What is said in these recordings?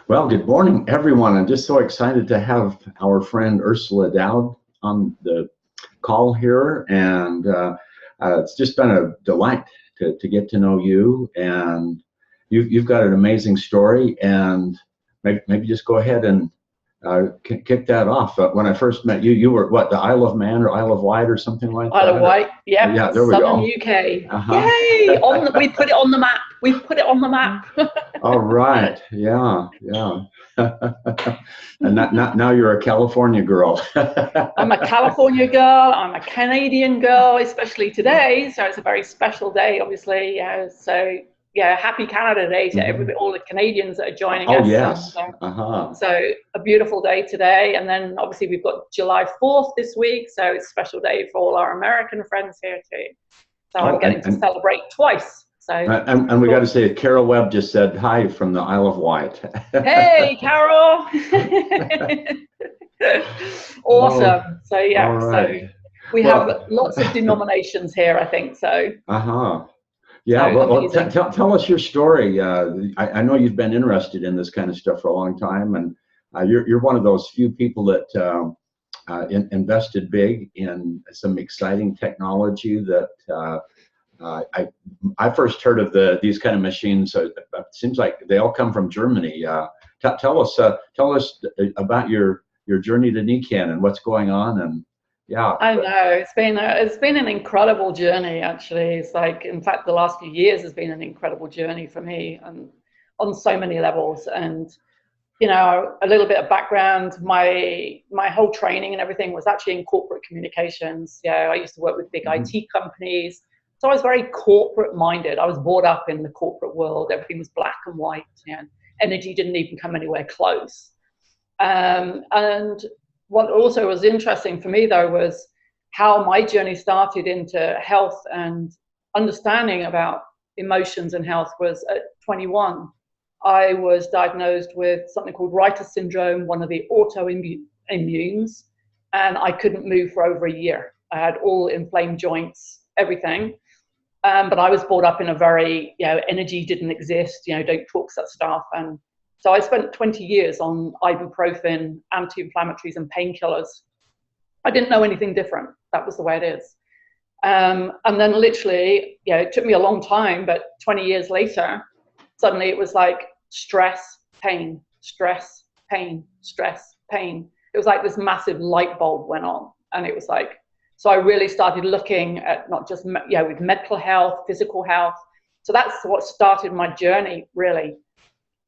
Well, good morning, everyone. I'm just so excited to have our friend Ursula Dowd on the call here, and it's just been a delight to get to know you. And you've got an amazing story, and maybe just go ahead and kick that off. When I first met you, you were what, the Isle of Man or Isle of Wight or something like Isle of that? Wight, yep, Yeah, there we southern go. UK. Uh-huh. Yay! We put it on the map. We've put it on the map. All right. Yeah, yeah. And now you're a California girl. I'm a California girl. I'm a Canadian girl, especially today. So it's a very special day, obviously. So yeah, happy Canada Day to everybody, all the Canadians that are joining Oh, us. yes. And, Uh-huh. so a beautiful day today. And then obviously we've got July 4th this week. So it's a special day for all our American friends here too. So I'm getting to celebrate twice. So and we got to say, Carol Webb just said hi from the Isle of Wight. Hey, Carol. Awesome. Oh, So yeah, all right. so we have Well, lots of denominations here, I think. So uh-huh. Yeah, so well, amazing. tell us your story. I know you've been interested in this kind of stuff for a long time, and you're one of those few people that invested big in some exciting technology that I first heard of these kind of machines. It seems like they all come from Germany. Tell us about your journey to Nikken and what's going on. And yeah, I know it's been an incredible journey. Actually, it's like, in fact, the last few years has been an incredible journey for me, and on so many levels. And you know, a little bit of background, my whole training and everything was actually in corporate communications. Yeah, I used to work with big IT companies. So I was very corporate minded. I was brought up in the corporate world. Everything was black and white. And energy didn't even come anywhere close. And what also was interesting for me, though, was how my journey started into health and understanding about emotions and health was at 21. I was diagnosed with something called Reiter's syndrome, one of the autoimmunes, and I couldn't move for over a year. I had all inflamed joints, everything. But I was brought up in a very, energy didn't exist, don't talk such stuff. And so I spent 20 years on ibuprofen, anti-inflammatories, and painkillers. I didn't know anything different. That was the way it is. And then literally, it took me a long time, but 20 years later, suddenly it was like stress, pain, stress, pain, stress, pain. It was like this massive light bulb went on. And it was like, so I really started looking at not just, with mental health, physical health. So that's what started my journey, really.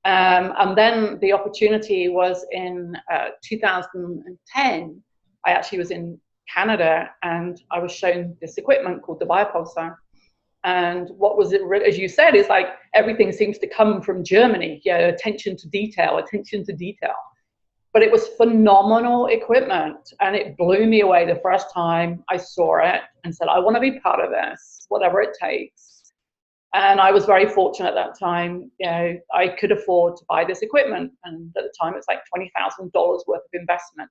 And then the opportunity was in 2010. I actually was in Canada and I was shown this equipment called the biopulsar. And what was it, as you said, is like everything seems to come from Germany. Attention to detail, attention to detail. But it was phenomenal equipment, and it blew me away the first time I saw it and said, I want to be part of this, whatever it takes. And I was very fortunate at that time. I could afford to buy this equipment, and at the time it's like $20,000 worth of investment.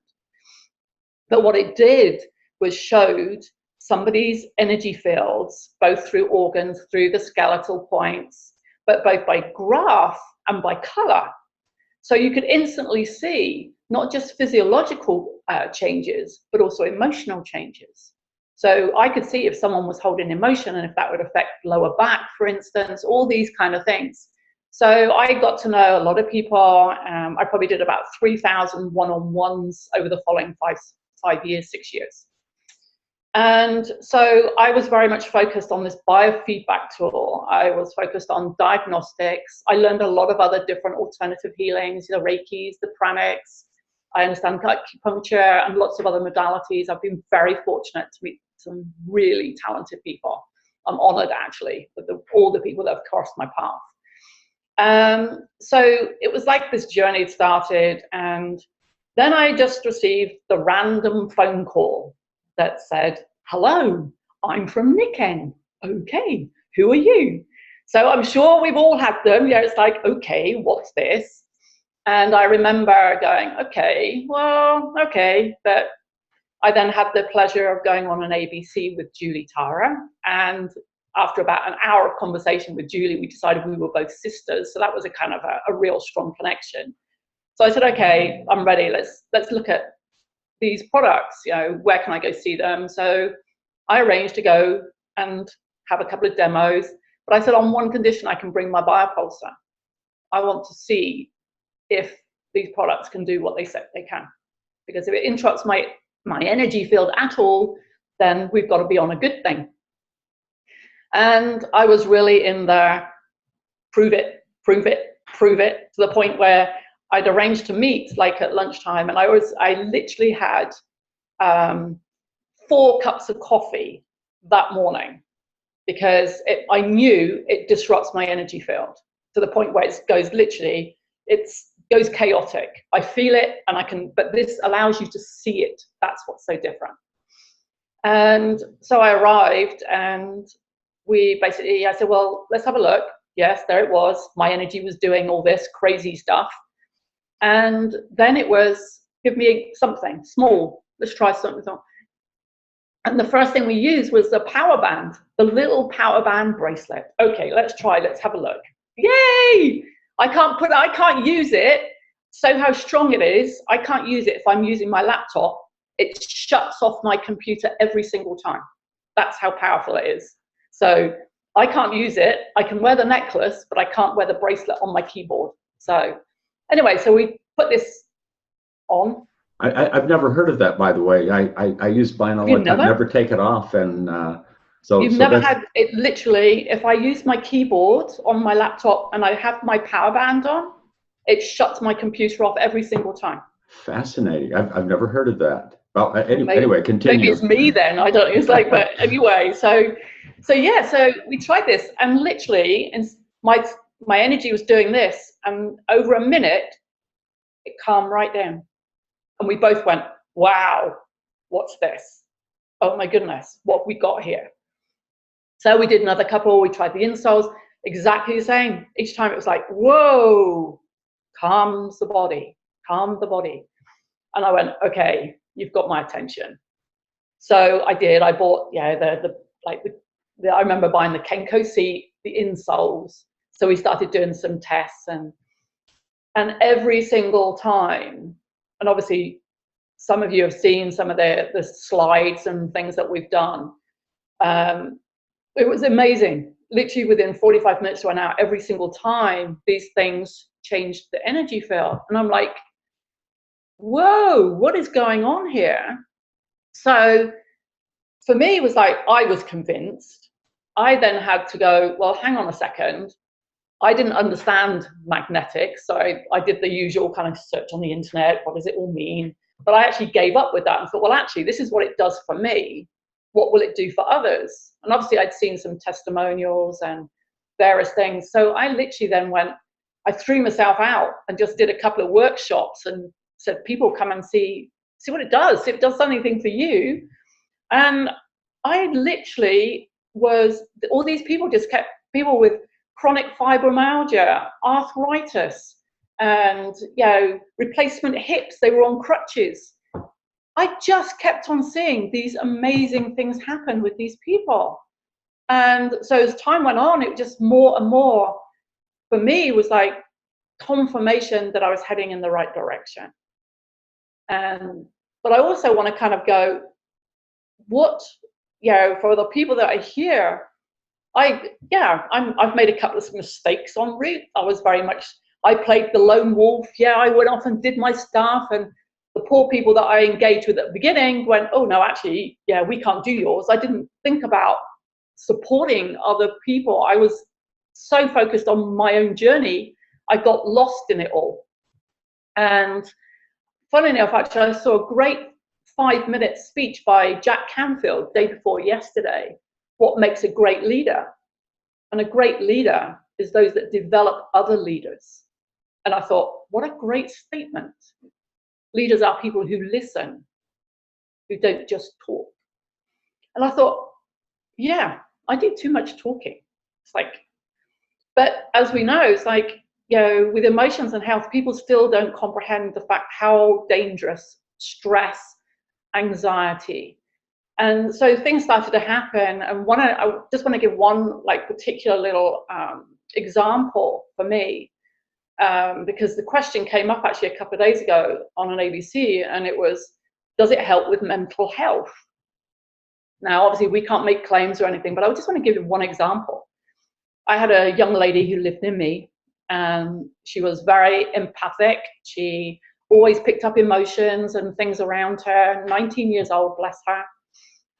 But what it did was showed somebody's energy fields, both through organs, through the skeletal points, but both by graph and by color. So you could instantly see not just physiological changes, but also emotional changes. So I could see if someone was holding emotion and if that would affect lower back, for instance, all these kind of things. So I got to know a lot of people. I probably did about 3,000 one-on-ones over the following 6 years. And so I was very much focused on this biofeedback tool. I was focused on diagnostics. I learned a lot of other different alternative healings, the Reikis, the pranics. I understand acupuncture and lots of other modalities. I've been very fortunate to meet some really talented people. I'm honored, actually, with all the people that have crossed my path. So it was like this journey started, and then I just received the random phone call that said, hello, I'm from Nikken. Okay, who are you? So I'm sure we've all had them. It's like, okay, what's this? And I remember going, okay. But I then had the pleasure of going on an ABC with Julie Tara, and after about an hour of conversation with Julie, we decided we were both sisters. So that was a kind of a real strong connection. So I said, okay, I'm ready. Let's look at these products. You know, where can I go see them? So I arranged to go and have a couple of demos. But I said, on one condition, I can bring my biopulsar. I want to see if these products can do what they said they can. Because if it interrupts my energy field at all, then we've got to be on a good thing. And I was really in there, prove it, prove it, prove it, to the point where I'd arranged to meet like at lunchtime, and I literally had 4 cups of coffee that morning, because I knew it disrupts my energy field to the point where it goes literally, it goes chaotic. I feel it, and I can, but this allows you to see it. That's what's so different. And so I arrived, and I said, well, let's have a look. Yes, there it was. My energy was doing all this crazy stuff. And then it was, give me something small. Let's try something. And the first thing we used was the power band, the little power band bracelet. Okay, let's try, let's have a look. Yay! I can't use it. So how strong it is, I can't use it if I'm using my laptop. It shuts off my computer every single time. That's how powerful it is. So I can't use it. I can wear the necklace, but I can't wear the bracelet on my keyboard. So anyway, so we put this on. I've never heard of that, by the way. I use mine all the time, never take it off. And you've never had it. Literally, if I use my keyboard on my laptop and I have my power band on, it shuts my computer off every single time. Fascinating. I've never heard of that. Well, anyway, continue. Maybe it's me then. I don't know. It's like, but anyway, so yeah, so we tried this, and literally, and my energy was doing this, and over a minute, it calmed right down. And we both went, wow, what's this? Oh my goodness, what have we got here? So we did another couple, we tried the insoles, exactly the same. Each time it was like, whoa, calms the body, calm the body. And I went, okay, you've got my attention. So I did, I bought, yeah, I remember buying the Kenko seat, the insoles. So we started doing some tests, and every single time, and obviously some of you have seen some of the slides and things that we've done. It was amazing. Literally within 45 minutes to an hour, every single time, these things changed the energy field. And I'm like, whoa, what is going on here? So for me, it was like, I was convinced. I then had to go, well, hang on a second. I didn't understand magnetics, so I did the usual kind of search on the internet. What does it all mean? But I actually gave up with that and thought, well, actually, this is what it does for me. What will it do for others? And obviously, I'd seen some testimonials and various things. So I literally then I threw myself out and just did a couple of workshops and said, people come and see what it does. If it does something for you. And I literally all these people just kept, people with chronic fibromyalgia, arthritis, and replacement hips, they were on crutches. I just kept on seeing these amazing things happen with these people. And so as time went on, it was just more and more, for me, it was like confirmation that I was heading in the right direction. But I also want to kind of go, for the people that I hear, I've made a couple of mistakes en route. I played the lone wolf. Yeah, I went off and did my stuff, and the poor people that I engaged with at the beginning went, oh no, actually, yeah, we can't do yours. I didn't think about supporting other people. I was so focused on my own journey, I got lost in it all. And funny enough, actually, I saw a great 5-minute speech by Jack Canfield day before yesterday. What makes a great leader? And a great leader is those that develop other leaders. And I thought, what a great statement. Leaders are people who listen, who don't just talk. And I thought, yeah, I do too much talking. It's like, but as we know, it's like, with emotions and health, people still don't comprehend the fact how dangerous stress, anxiety, And so things started to happen. And I just want to give one like particular little example for me, because the question came up actually a couple of days ago on an ABC, and it was, does it help with mental health? Now, obviously, we can't make claims or anything, but I just want to give you one example. I had a young lady who lived near me, and she was very empathic. She always picked up emotions and things around her, 19 years old, bless her,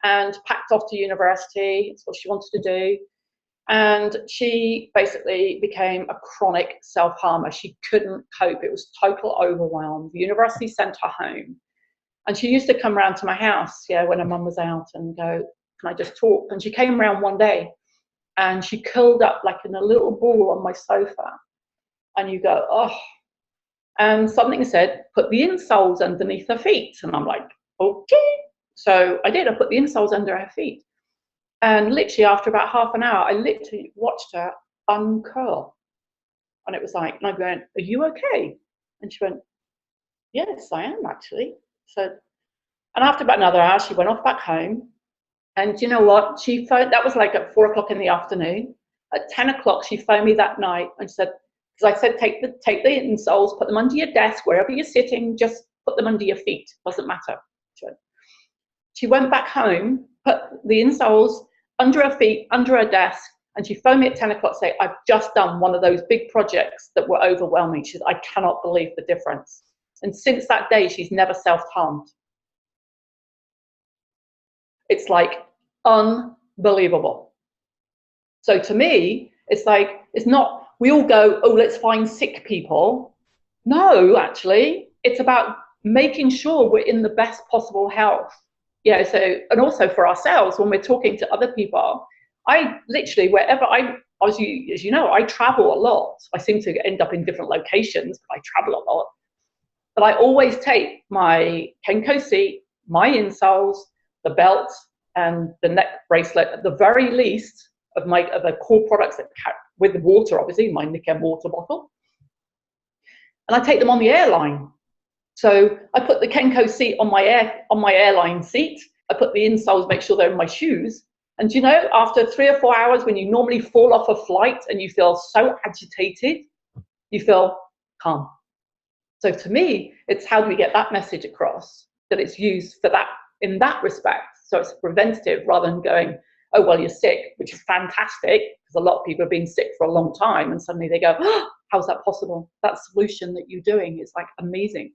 and packed off to university. It's what she wanted to do. And she basically became a chronic self-harmer. She couldn't cope. It was total overwhelm. The university sent her home. And she used to come round to my house, yeah, when her mum was out, and go, can I just talk? And she came round one day and she curled up like in a little ball on my sofa. And you go, oh. And something said, put the insoles underneath her feet. And I'm like, okay. So I did. I put the insoles under her feet. And literally after about half an hour, I literally watched her uncurl. And it was like, and I went, are you okay? And she went, yes, I am actually. So, and after about another hour, she went off back home. And you know what? She phoned, that was like at 4 o'clock in the afternoon. At 10 o'clock, she phoned me that night and said, because I said, take the insoles, put them under your desk, wherever you're sitting, just put them under your feet. Doesn't matter. She went back home, put the insoles under her feet, under her desk, and she phoned me at 10 o'clock saying, I've just done one of those big projects that were overwhelming. She said, I cannot believe the difference. And since that day, she's never self-harmed. It's like unbelievable. So to me, it's like, it's not, we all go, oh, let's find sick people. No, actually, it's about making sure we're in the best possible health. Yeah, so, and also for ourselves, when we're talking to other people, I literally, wherever as you know, I travel a lot. I seem to end up in different locations, but I travel a lot. But I always take my Kenko seat, my insoles, the belt, and the neck bracelet, at the very least of the core products that with the water, obviously, my Nikken water bottle. And I take them on the airline. So I put the Kenko seat on my airline seat. I put the insoles, make sure they're in my shoes. And you know, after 3 or 4 hours, when you normally fall off a flight and you feel so agitated, you feel calm. So to me, it's how do we get that message across, that it's used for that, in that respect. So it's preventative rather than going, oh, well, you're sick, which is fantastic, because a lot of people have been sick for a long time, and suddenly they go, oh, how's that possible? That solution that you're doing is like amazing.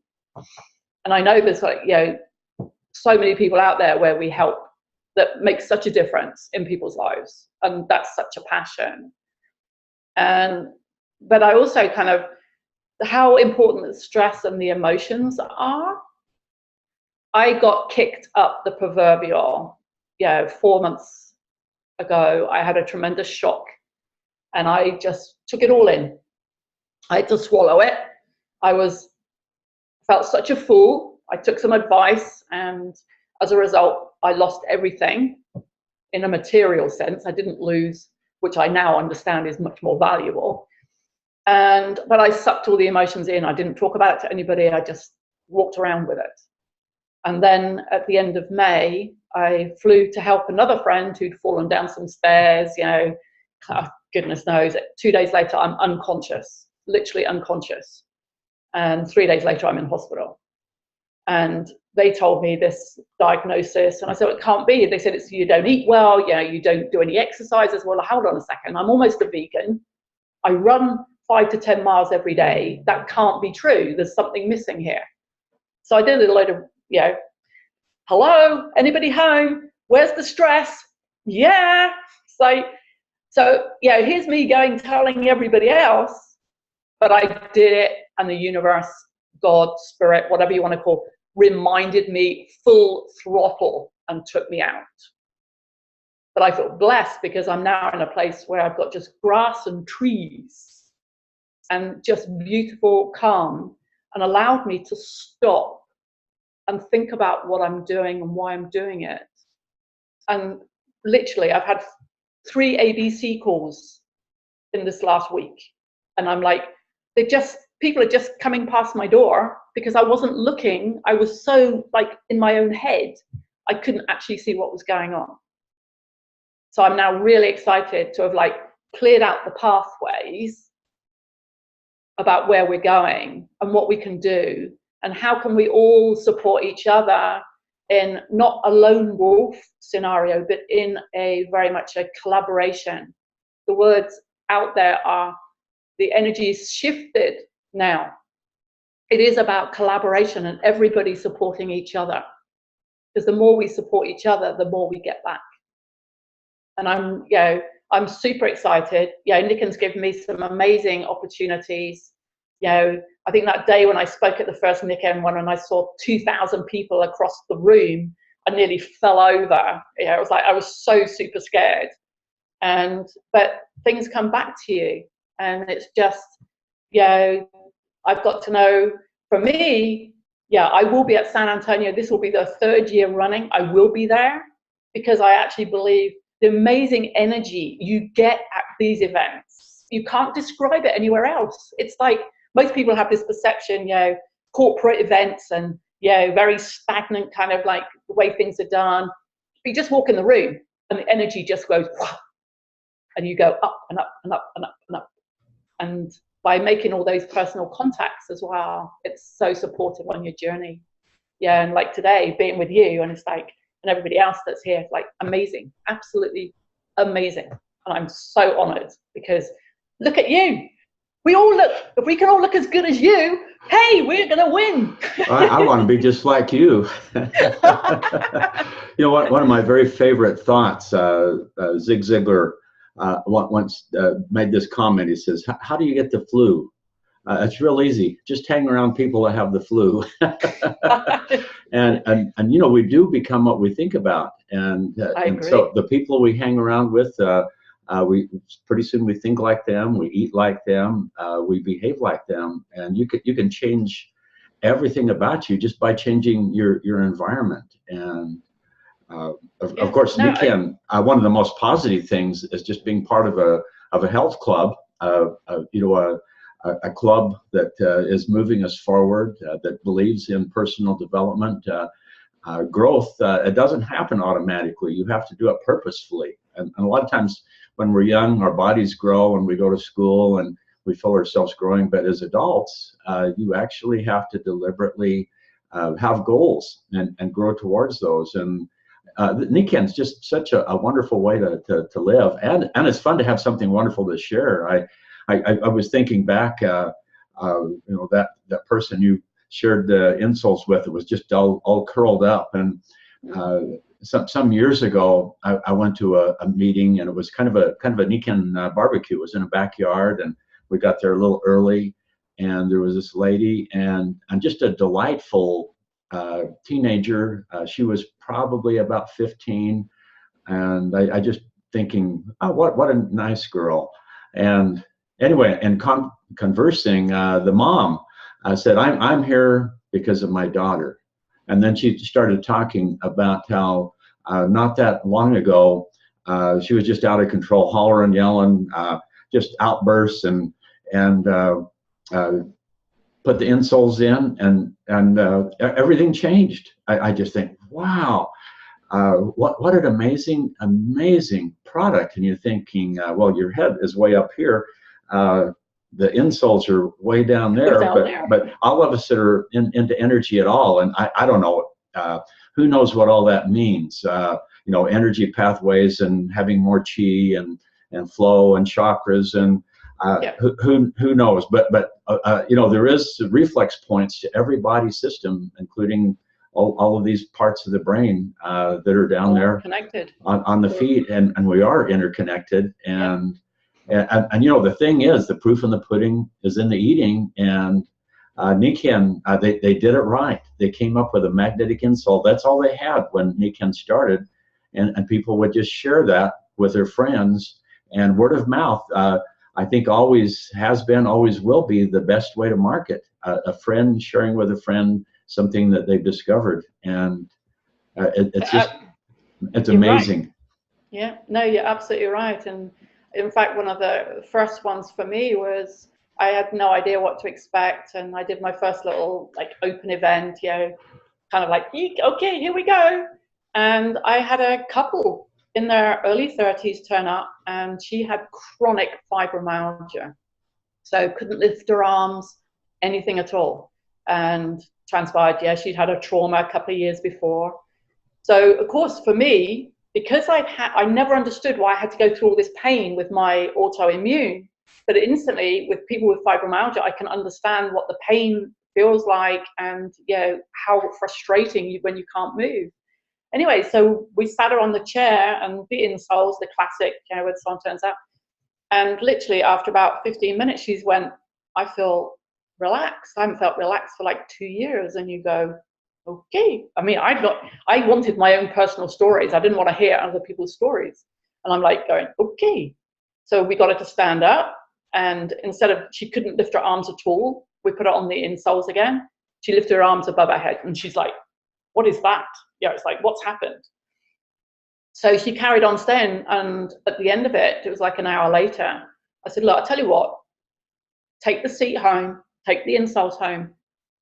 And I know there's like, you know, so many people out there where we help that makes such a difference in people's lives. And that's such a passion. But I also kind of, how important the stress and the emotions are. I got kicked up the proverbial, 4 months ago. I had a tremendous shock and I just took it all in. I had to swallow it. Felt such a fool. I took some advice, and as a result, I lost everything in a material sense. I didn't lose, which I now understand is much more valuable. But I sucked all the emotions in. I didn't talk about it to anybody. I just walked around with it. And then at the end of May, I flew to help another friend who'd fallen down some stairs, you know, goodness knows. 2 days later, I'm unconscious, literally unconscious. And 3 days later, I'm in hospital. And they told me this diagnosis, and I said, it can't be. They said, it's you don't eat well, you know, you don't do any exercises. Well, hold on a second, I'm almost a vegan. I run 5 to 10 miles every day. That can't be true. There's something missing here. So I did a load of, you know, hello, anybody home? Where's the stress? Yeah. So yeah, here's me going, telling everybody else, but I did it, and the universe, God, spirit, whatever you want to call, reminded me full throttle and took me out. But I feel blessed because I'm now in a place where I've got just grass and trees and just beautiful calm, and allowed me to stop and think about what I'm doing and why I'm doing it. And literally, I've had 3 ABC calls in this last week. And I'm like, people are just coming past my door because I wasn't looking. I was so like in my own head. I couldn't actually see what was going on. So I'm now really excited to have like cleared out the pathways about where we're going and what we can do and how can we all support each other in not a lone wolf scenario, but in a very much a collaboration. The words out there are, the energy is shifted now. It is about collaboration and everybody supporting each other. Because the more we support each other, the more we get back. And I'm super excited. Nikken's given me some amazing opportunities. I think that day when I spoke at the first Nikken one and I saw 2,000 people across the room, I nearly fell over. It was like I was so super scared. But things come back to you, and it's just, I've got to know, for me, I will be at San Antonio. This will be the 3rd year running. I will be there because I actually believe the amazing energy you get at these events, you can't describe it anywhere else. It's like most people have this perception, corporate events and very stagnant kind of like the way things are done. But you just walk in the room and the energy just goes, and you go up and up and up and up and up. And by making all those personal contacts as well, it's so supportive on your journey. And like today, being with you, and it's like, and everybody else that's here, like amazing, absolutely amazing. And I'm so honored because look at you. We all look, if we can all look as good as you, hey, we're gonna win. I want to be just like you. One of my very favorite thoughts, Zig Ziglar once made this comment. He says, how do you get the flu? It's real easy. Just hang around people that have the flu. and we do become what we think about. And so the people we hang around with, we pretty soon we think like them, we eat like them, we behave like them, and you can change everything about you just by changing your environment. And of course, Nikken, one of the most positive things is just being part of a health club, a club that is moving us forward, that believes in personal development, growth. It doesn't happen automatically. You have to do it purposefully. And a lot of times when we're young, our bodies grow and we go to school and we feel ourselves growing. But as adults, you actually have to deliberately have goals and grow towards those. And Nikken's just such a wonderful way to live. And it's fun to have something wonderful to share. I was thinking back, that person you shared the insoles with, it was just all curled up. And some years ago, I went to a meeting, and it was kind of a Nikken barbecue. It was in a backyard, and we got there a little early, and there was this lady and just a delightful teenager. She was probably about 15, and I just thinking, oh, what a nice girl. And anyway, and conversing, the mom said, I'm here because of my daughter. And then she started talking about how not that long ago, she was just out of control, hollering, yelling, just outbursts, and put the insoles in, and everything changed. I just think, wow, what an amazing product. And you're thinking, well, your head is way up here. The insoles are way down there, but all of us that are into energy at all, and I don't know, who knows what all that means, energy pathways and having more chi and flow and chakras, and who knows, but there is reflex points to every body system, including all of these parts of the brain that are down there connected on the feet, and we are interconnected. And the thing is, the proof in the pudding is in the eating. And Nikken, they did it right. They came up with a magnetic insole. That's all they had when Nikken started, and people would just share that with their friends. And word of mouth, I think, always has been, always will be the best way to market. A friend sharing with a friend something that they've discovered, and it's amazing. Right. Yeah, no, you're absolutely right. And in fact, one of the first ones for me was, I had no idea what to expect, and I did my first little open event, kind of like, okay, here we go. And I had a couple in their early 30s turn up, and she had chronic fibromyalgia. So couldn't lift her arms, anything at all. And transpired, yeah, she'd had a trauma a couple of years before. So of course, for me, because I never understood why I had to go through all this pain with my autoimmune, but instantly with people with fibromyalgia, I can understand what the pain feels like, and how frustrating when you can't move. Anyway, so we sat her on the chair and the insoles, the classic, where the sun turns out. And literally after about 15 minutes, she's went, I feel relaxed. I haven't felt relaxed for like 2 years. And you go, okay. I mean, I wanted my own personal stories. I didn't want to hear other people's stories. And I'm like going, okay. So we got her to stand up, and instead of, she couldn't lift her arms at all, we put her on the insoles again. She lifted her arms above her head, and she's like, what is that? Yeah, it's like, what's happened? So she carried on staying, and at the end of it, it was like an hour later, I said, look, I'll tell you what, take the seat home, take the insoles home,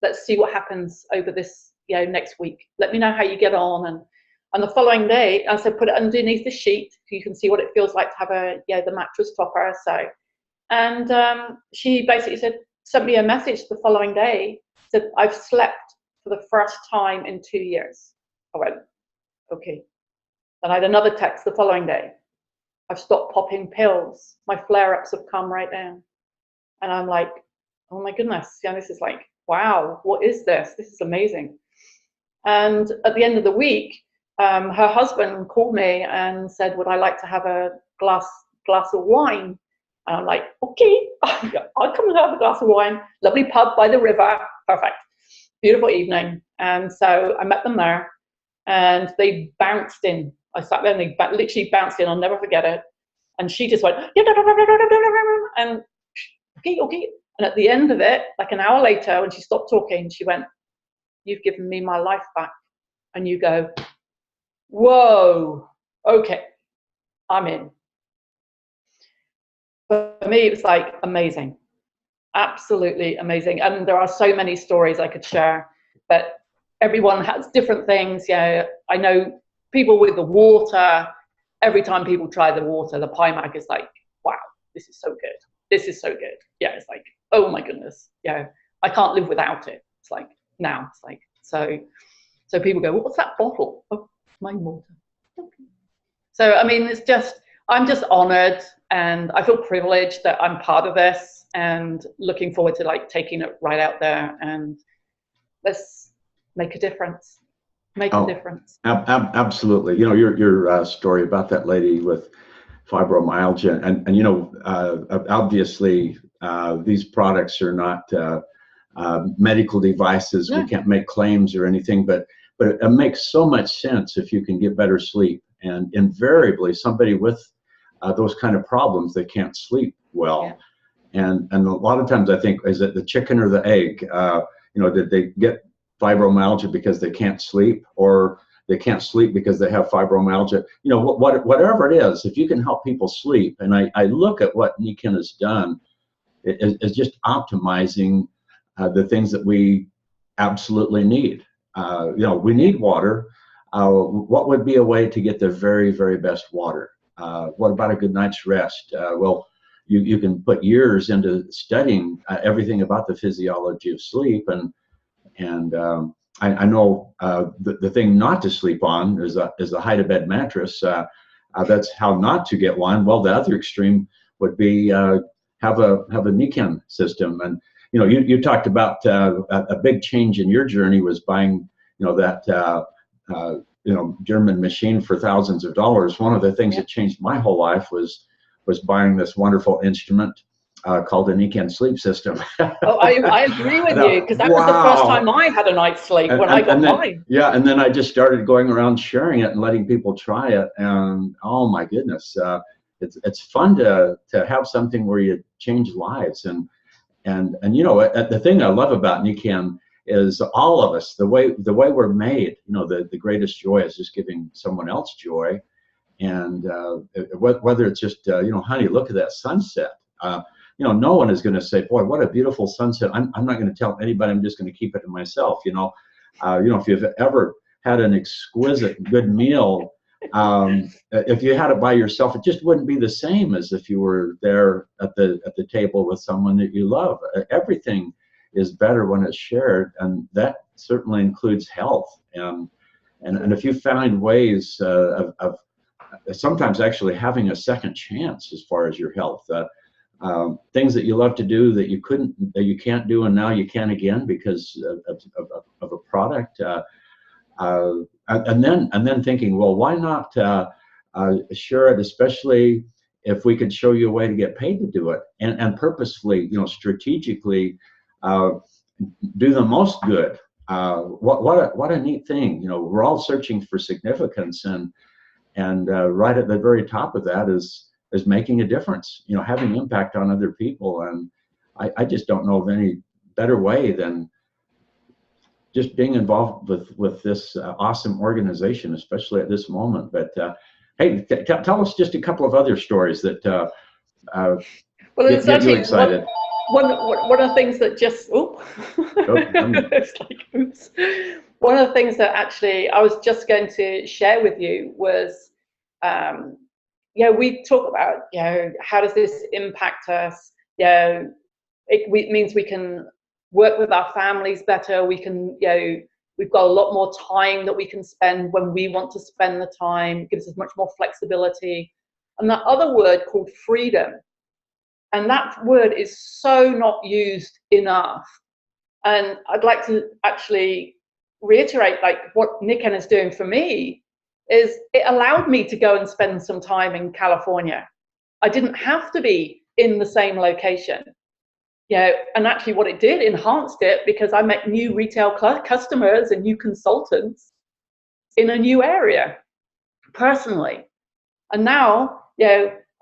let's see what happens over this, next week. Let me know how you get on. And the following day, I said, put it underneath the sheet so you can see what it feels like to have the mattress topper. So, and she basically sent me a message the following day, said, I've slept for the first time in 2 years. I went, okay. Then I had another text the following day. I've stopped popping pills. My flare-ups have come right down. And I'm like, oh my goodness. This is like, wow, what is this? This is amazing. And at the end of the week, her husband called me and said, would I like to have a glass of wine? And I'm like, okay, I'll come and have a glass of wine. Lovely pub by the river. Perfect. Beautiful evening. And so I met them there, and they bounced in. I sat there and they literally bounced in. I'll never forget it. And she just went, and okay. And at the end of it, like an hour later, when she stopped talking, she went, you've given me my life back. And you go, whoa, okay, I'm in. For me, it was like amazing, absolutely amazing. And there are so many stories I could share, but everyone has different things. I know people with the water, every time people try the water, the PIMAC is like, wow, this is so good. This is so good. Yeah, it's like, oh my goodness. I can't live without it. It's like, now it's like, so people go, well, what's that bottle? Oh, my water. Okay. So, I mean, I'm just honored, and I feel privileged that I'm part of this, and looking forward to like taking it right out there, and let's make a difference. Make a difference. Absolutely. Your story about that lady with fibromyalgia, and obviously these products are not medical devices. No. We can't make claims or anything, but it makes so much sense if you can get better sleep. And invariably, somebody with those kind of problems, they can't sleep well. Yeah. And a lot of times I think, is it the chicken or the egg? Did they get fibromyalgia because they can't sleep, or they can't sleep because they have fibromyalgia? Whatever it is, if you can help people sleep, and I look at what Nikken has done, is just optimizing the things that we absolutely need. We need water. What would be a way to get the very, very best water? What about a good night's rest? Well, you can put years into studying everything about the physiology of sleep, and I know the thing not to sleep on is a hide-a-bed mattress. That's how not to get one. Well, the other extreme would be have a Nikken system. And you talked about a big change in your journey was buying that German machine for thousands of dollars. One of the things that changed my whole life was buying this wonderful instrument called a Nikken sleep system. Oh, I agree with you, because that was the first time I had a night's sleep when I got mine. Yeah, and then I just started going around sharing it and letting people try it, and oh my goodness, it's fun to have something where you change lives. And the thing I love about Nikken is all of us, the way we're made. The greatest joy is just giving someone else joy, and whether it's just honey, look at that sunset. No one is going to say, boy, what a beautiful sunset. I'm not going to tell anybody. I'm just going to keep it to myself. If you've ever had an exquisite good meal, if you had it by yourself, it just wouldn't be the same as if you were there at the table with someone that you love. Everything is better when it's shared, and that certainly includes health. And if you find ways of sometimes actually having a second chance as far as your health, things that you love to do that you can't do, and now you can again because of a product. And then thinking, well, why not share it, especially if we could show you a way to get paid to do it, and purposefully, strategically do the most good. What a neat thing. We're all searching for significance, and right at the very top of that is making a difference, having impact on other people. And I just don't know of any better way than just being involved with this awesome organization, especially at this moment. But hey, tell us just a couple of other stories that get you excited. One of the things that just it's like, oops. One of the things that actually I was just going to share with you was, we talk about, how does this impact us? It means we can work with our families better. We can, we've got a lot more time that we can spend when we want to spend the time. It gives us much more flexibility. And that other word called freedom, and that word is so not used enough. And I'd like to actually reiterate, like, what Nikken is doing for me is it allowed me to go and spend some time in California. I didn't have to be in the same location. And actually what it did enhanced it, because I met new retail customers and new consultants in a new area personally. And now,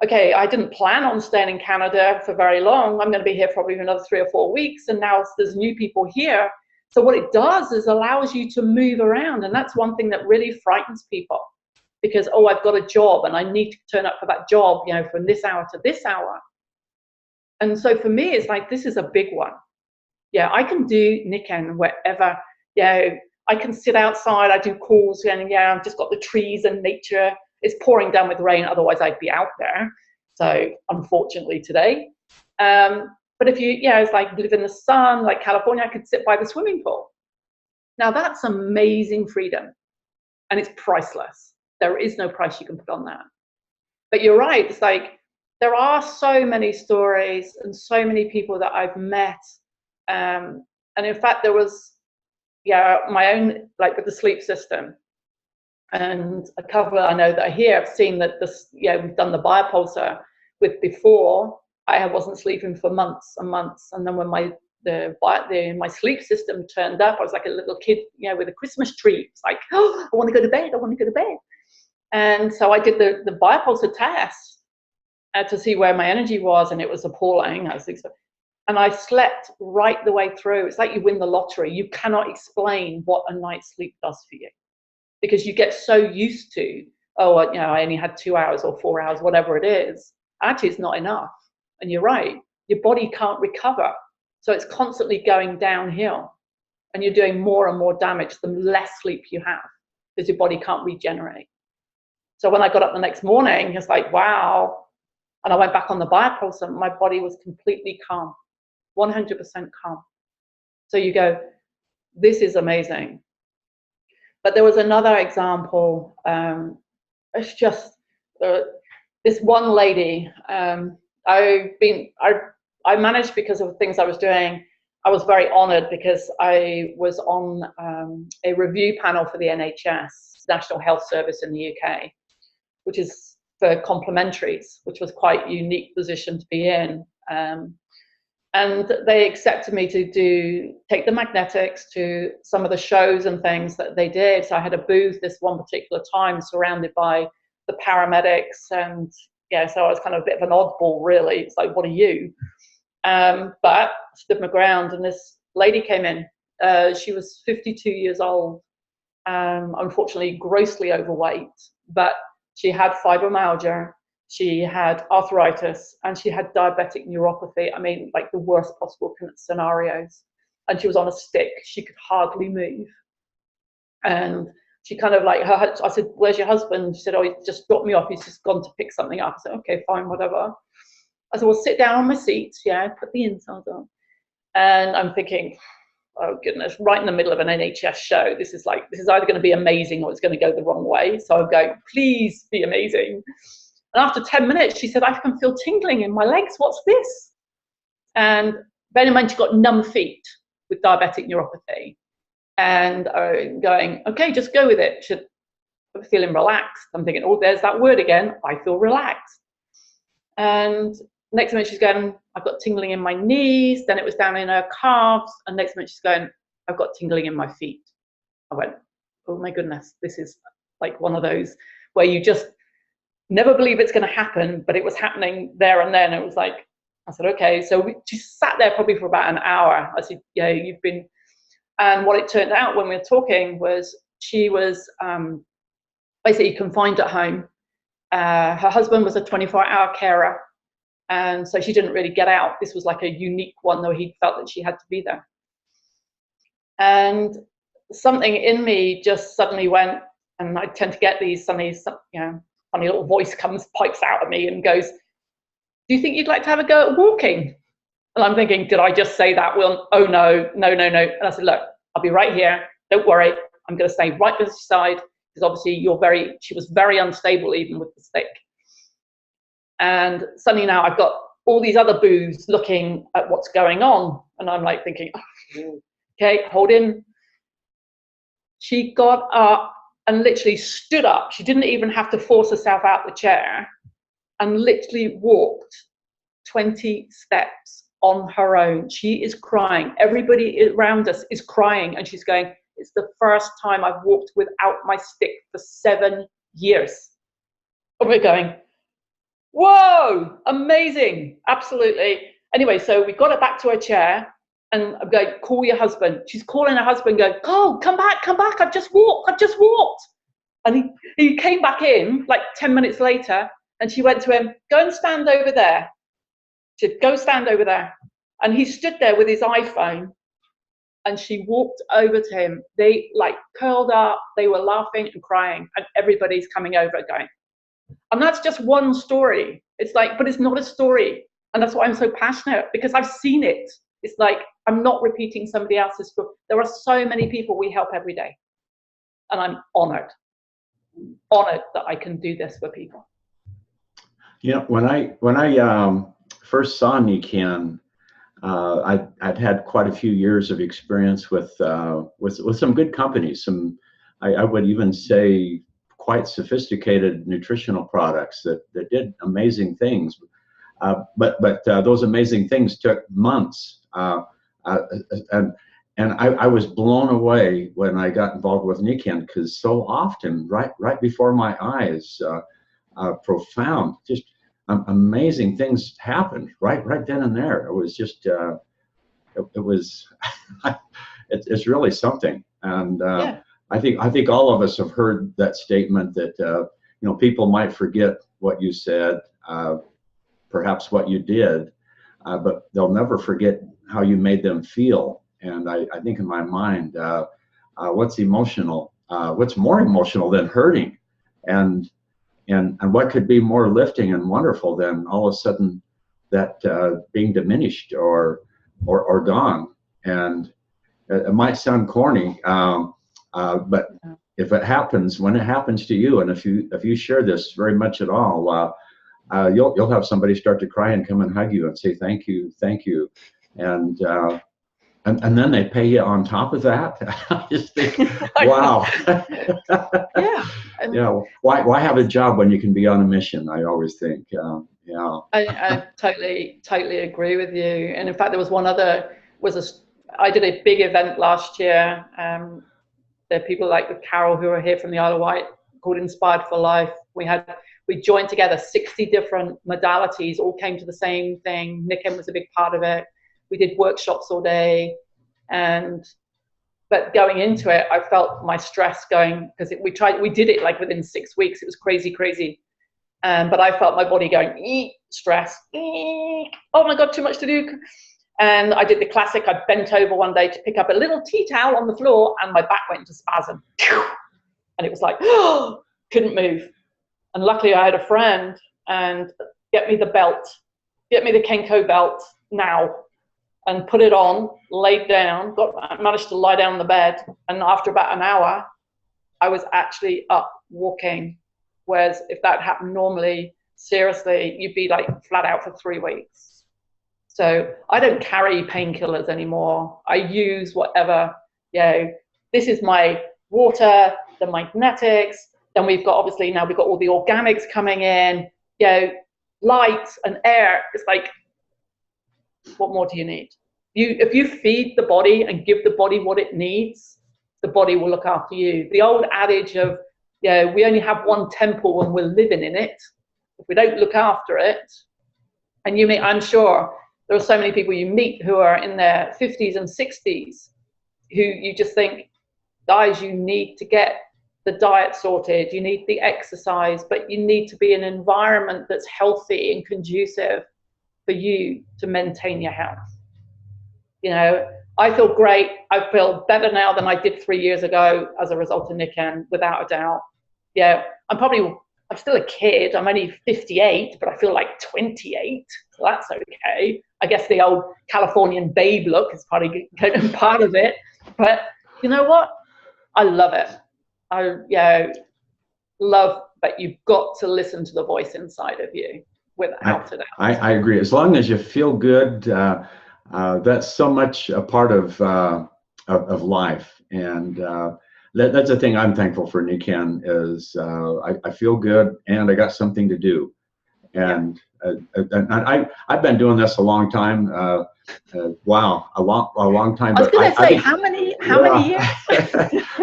okay, I didn't plan on staying in Canada for very long. I'm going to be here probably another 3 or 4 weeks. And now there's new people here. So what it does is allows you to move around. And that's one thing that really frightens people, because, oh, I've got a job and I need to turn up for that job, from this hour to this hour. And so for me, it's like, this is a big one. I can do Nikken wherever. I can sit outside. I do calls, and I've just got the trees and nature. It's pouring down with rain, otherwise I'd be out there. So unfortunately today. But if you, it's like live in the sun, like California, I could sit by the swimming pool. Now that's amazing freedom, and it's priceless. There is no price you can put on that. But you're right, it's like, there are so many stories and so many people that I've met. And in fact, there was, my own, like with the sleep system. And a couple I know that are here, I've seen that this, we've done the biopulsar with before. I wasn't sleeping for months and months. And then when my sleep system turned up, I was like a little kid, with a Christmas tree. It's like, oh, I want to go to bed. I want to go to bed. And so I did the biopulsar test to see where my energy was, and it was appalling. And I slept right the way through. It's like you win the lottery. You cannot explain what a night's sleep does for you, because you get so used to, I only had 2 hours or 4 hours, whatever it is. Actually, it's not enough. And you're right, your body can't recover. So it's constantly going downhill, and you're doing more and more damage the less sleep you have, because your body can't regenerate. So when I got up the next morning, it's like, wow. And I went back on the biopulsar, my body was completely calm, 100% calm. So you go, this is amazing. But there was another example. It's just this one lady. I managed, because of the things I was doing. I was very honored because I was on a review panel for the NHS, National Health Service in the UK, which is for complementaries, which was quite a unique position to be in. And they accepted me to take the magnetics to some of the shows and things that they did. So I had a booth this one particular time surrounded by the paramedics, and so I was kind of a bit of an oddball, really. It's like, what are you? But I stood my ground, and this lady came in. She was 52 years old, unfortunately grossly overweight, but she had fibromyalgia, she had arthritis, and she had diabetic neuropathy. I mean, like the worst possible scenarios. And she was on a stick. She could hardly move. And she kind of like, I said, where's your husband? She said, oh, he just dropped me off. He's just gone to pick something up. I said, okay, fine, whatever. I said, well, sit down on my seat. Yeah, put the insides on. And I'm thinking, oh goodness, right in the middle of an NHS show. This is either going to be amazing or it's going to go the wrong way. So I'm going, please be amazing. And after 10 minutes, she said, I can feel tingling in my legs. What's this? And bear in mind, she got numb feet with diabetic neuropathy. And I'm going, okay, just go with it. I'm feeling relaxed. I'm thinking, oh, there's that word again. I feel relaxed. And next minute she's going, I've got tingling in my knees. Then it was down in her calves. And next minute she's going, I've got tingling in my feet. I went, oh my goodness, this is like one of those where you just never believe it's going to happen, but it was happening there and then. It was like, I said, okay. So she sat there probably for about an hour. I said, yeah, you've been. And what it turned out when we were talking was she was basically confined at home. Her husband was a 24-hour carer. And so she didn't really get out. This was like a unique one, though he felt that she had to be there. And something in me just suddenly went, and I tend to get these funny little voice pipes out of me and goes, do you think you'd like to have a go at walking? And I'm thinking, did I just say that? Well, oh no. And I said, look, I'll be right here. Don't worry. I'm going to stay right by the side because obviously she was very unstable even with the stick. And suddenly now I've got all these other boos looking at what's going on. And I'm like thinking, oh, okay, hold in. She got up and literally stood up. She didn't even have to force herself out the chair and literally walked 20 steps on her own. She is crying. Everybody around us is crying. And she's going, it's the first time I've walked without my stick for 7 years. And we're going, whoa, amazing, absolutely. Anyway, so we got her back to her chair and I'm going, call your husband. She's calling her husband going, oh, come back, I've just walked. And he came back in like 10 minutes later and she went to him, go and stand over there. She said, go stand over there. And he stood there with his iPhone and she walked over to him. They like curled up, they were laughing and crying and everybody's coming over going. And that's just one story. It's like, but it's not a story. And that's why I'm so passionate because I've seen it. It's like, I'm not repeating somebody else's story. There are so many people we help every day. And I'm honored that I can do this for people. You know, when I first saw Nikken, I'd had quite a few years of experience with some good companies. I would even say quite sophisticated nutritional products that did amazing things. But those amazing things took months. And I was blown away when I got involved with Nikken because so often, right before my eyes, profound, just amazing things happened right then and there. It was just, it's really something. And yeah. I think all of us have heard that statement that people might forget what you said, perhaps what you did, but they'll never forget how you made them feel. And I think in my mind, what's more emotional than hurting, and what could be more lifting and wonderful than all of a sudden that being diminished or gone. And it might sound corny, but if it happens, when it happens to you, and if you share this very much at all, you'll have somebody start to cry and come and hug you and say thank you, and then they pay you on top of that. I just think, wow. Yeah. Why have a job when you can be on a mission? I always think. Yeah. I totally agree with you. And in fact, there was one other. I did a big event last year. There are people like with Carol who are here from the Isle of Wight called Inspired for Life. We joined together 60 different modalities, all came to the same thing. Nikken was a big part of it. We did workshops all day, but going into it, I felt my stress going because we did it like within 6 weeks. It was crazy. But I felt my body going, stress, oh my God, too much to do. And I did the classic. I bent over one day to pick up a little tea towel on the floor and my back went into spasm. And and it was like, oh, couldn't move. And luckily I had a friend and get me the belt, get me the Kenko belt now, and put it on, laid down, managed to lie down on the bed, and after about an hour, I was actually up walking. Whereas if that happened normally, seriously, you'd be like flat out for 3 weeks. So I don't carry painkillers anymore. I use whatever, this is my water, the magnetics, then we've got, obviously now we've got all the organics coming in, light and air. It's like, what more do you need? If you feed the body and give the body what it needs, the body will look after you. The old adage of, we only have one temple and we're living in it. If we don't look after it, and I'm sure there are so many people you meet who are in their 50s and 60s who you just think, guys, you need to get the diet sorted, you need the exercise, but you need to be in an environment that's healthy and conducive for you to maintain your health. I feel great. I feel better now than I did 3 years ago as a result of Nikken, without a doubt. I'm still a kid. I'm only 58, but I feel like 28. So that's okay. I guess the old Californian babe look is probably part of it. But you know what? I love it. I love, but you've got to listen to the voice inside of you without a doubt. I agree. As long as you feel good, that's so much a part of life. And that's the thing I'm thankful for Nikken is I feel good and I got something to do. And I've been doing this a long time. Wow, a long time. I was going to say, how many years?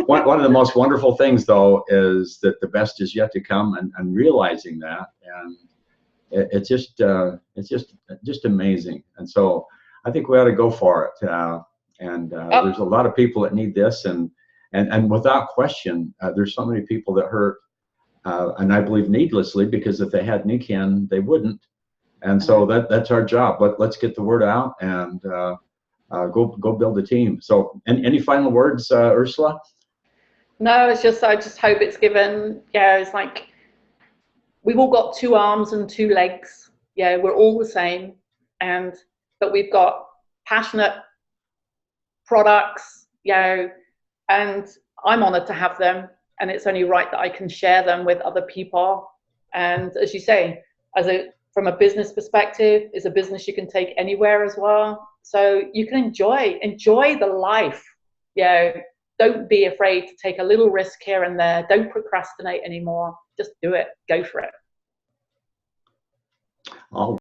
One of the most wonderful things, though, is that the best is yet to come, and realizing that, and it's just amazing. And so I think we ought to go for it. There's a lot of people that need this, and without question, there's so many people that hurt. And I believe needlessly, because if they had Nikken, they wouldn't. And so that's our job. Let's get the word out and go build a team. So, any final words, Ursula? No, it's just I just hope it's given. It's like we've all got 2 arms and 2 legs. We're all the same, but we've got passionate products. And I'm honored to have them. And it's only right that I can share them with other people. And as you say, from a business perspective, it's a business you can take anywhere as well. So you can enjoy the life. Don't be afraid to take a little risk here and there. Don't procrastinate anymore. Just do it. Go for it. All